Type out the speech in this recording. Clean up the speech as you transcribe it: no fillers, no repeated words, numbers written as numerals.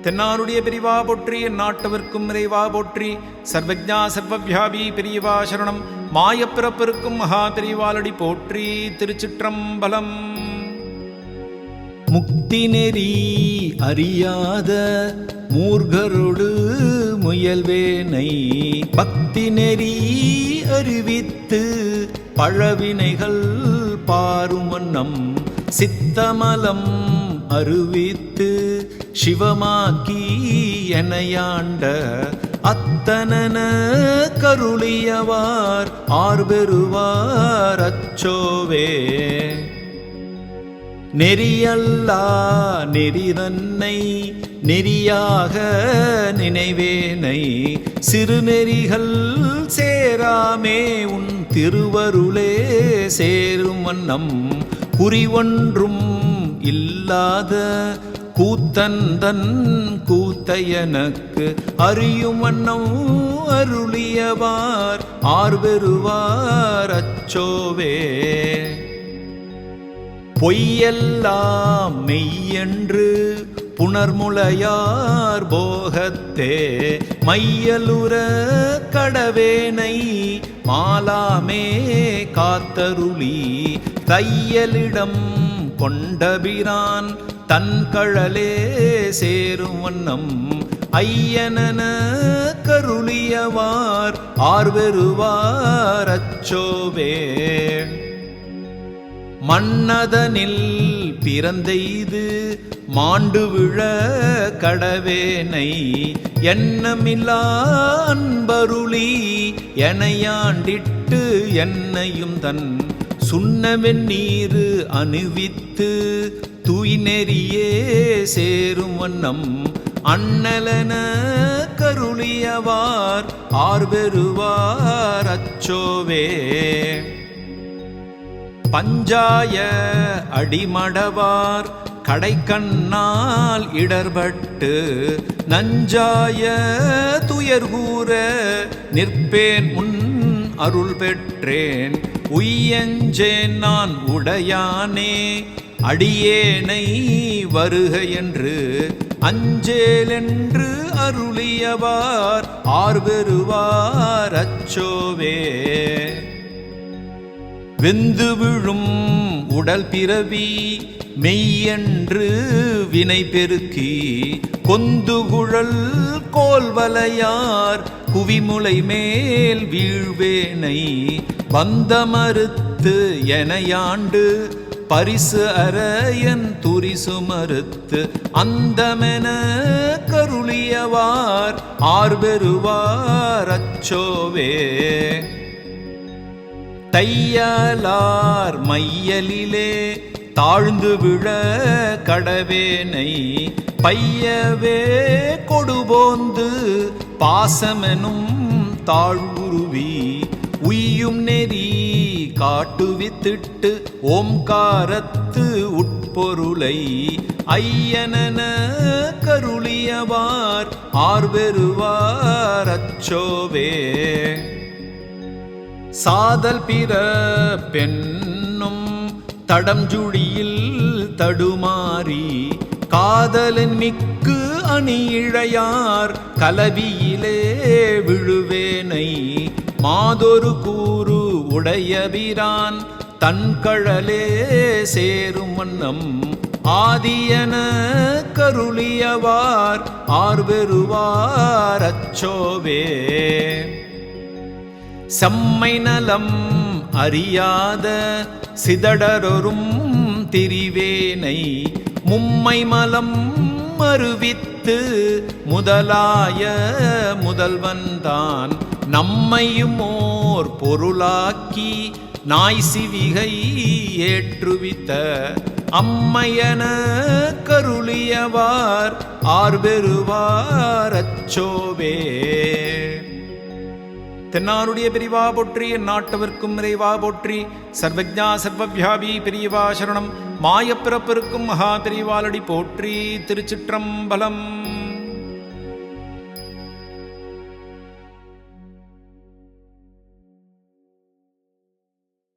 தென்னாருடைய பெரியவா போற்றி, என் நாட்டவர்க்கும் இறைவா போற்றி. சர்வஜா சர்வவியாபி பெரியவா சரணம். மாயப்பிறப்பிற்கும் மகா பெரியவாளடி போற்றி. திருச்சிற்றம்பலம். முக்தி நெறி அறியாத மூர்கரோடு முயல்வேனை பக்தி நெறி அறிவித்து பழவினைகள் பாரும் வண்ணம் சித்தமலம் அருவித்து சிவமாக்கி எனையாண்ட அத்தனன கருளியவார் ஆர்பெறுவார் அச்சோவே. நெறியல்லா நெறிதன்னை நெறியாக நினைவேனை சிறுநெறிகள் சேராமே உன் திருவருளே சேரும் வண்ணம் குறிவொன்றும் இல்லாத கூத்தந்தன் கூத்தையனக்கு அறியும் வண்ணம் அருளியவார் ஆர்பெறுவார் அச்சோவே. பொய்யெல்லாம் மெய்யென்று புணர்முளையார் போகத்தே மையலுற கடவேனை மாலாமே காத்தருளி தையலிடம் கொண்டபிரான் தன் கழலே சேரும் வண்ணம் ஐயனன கருளியவார் ஆர்பெறுவார் அச்சோவே. மன்னதனில் பிறந்தெய்து மாண்டு விழ கடவேனை எண்ணமில்லா அன்பருளி எனையாண்டிட்டு என்னையும் தன் சுண்ணவெண் நீரு அணிவித்து தூய்நெறியே சேரும் வண்ணம் அண்ணலன கருளியவார் ஆர்பெறுவார் அச்சோவே. பஞ்சாய அடிமடவார் கடைக்கண்ணால் இடர்பட்டு நஞ்சாய துயர்கூற நிற்பேன் முன் அருள் பெற்றேன் உய்யஞ்சேன் நான் உடையானே அடியேனை வருக என்று அஞ்சேலென்று அருளியவார் ஆர்பெறுவார் அச்சோவே. வெந்து விழும் உடல் பிறவி மெய்யென்று வினை பெருக்கி கொந்துகுழல் கோல்வலையார் குவிமுலை மேல் வீழ்வேனை பந்தமறுத்து எனையாண்டு பரிசு அரையன் துரிசு மறுத்து அந்தமென கருளியவார் ஆர்பெறுவார் அச்சோவே. தையலார் மையலிலே தாழ்ந்து விழ கடவேனை பையவே கொடுபோந்து பாசமெனும் தாழ்வுருவி உய்யும் நெறி காட்டுவித்திட்டு ஓம்காரத்து உட்பொருளை ஐயனன கருளியவார் ஆர்பெறுவார் அச்சோவே. சாதல் பிற பெண்ணும் தடம்ஜுடியில் தடுமாறி காதலன் மிக்கு அணியிழையார் கலவியிலே விழுவேனை மாதொரு கூறு உடையபிரான் தன்கழலே சேரும் வண்ணம் ஆதியன கருளியவார் ஆர்பெறுவார் அச்சோவே. செம்மை நலம் அறியாத சிதடரொரும் திரிவேனை மும்மை மலம் மறுவித்து முதலாய முதல்வன்தான் நம்மையும் ஓர் பொருளாக்கி நாய் சிவிகை ஏற்றுவித்த அம்மையன கருளியவார் ஆர்பெறுவார் அச்சோவே. தென்னாருடைய பெரியவா போற்றி, என் நாட்டவர்க்கும் இறைவா போற்றி. சர்வஜா சர்வவியாபி பெரியவா சரணம். மாயப்பிறப்பிற்கும் மகா பெரியவாளடி போற்றி. திருச்சிற்றம்பலம்.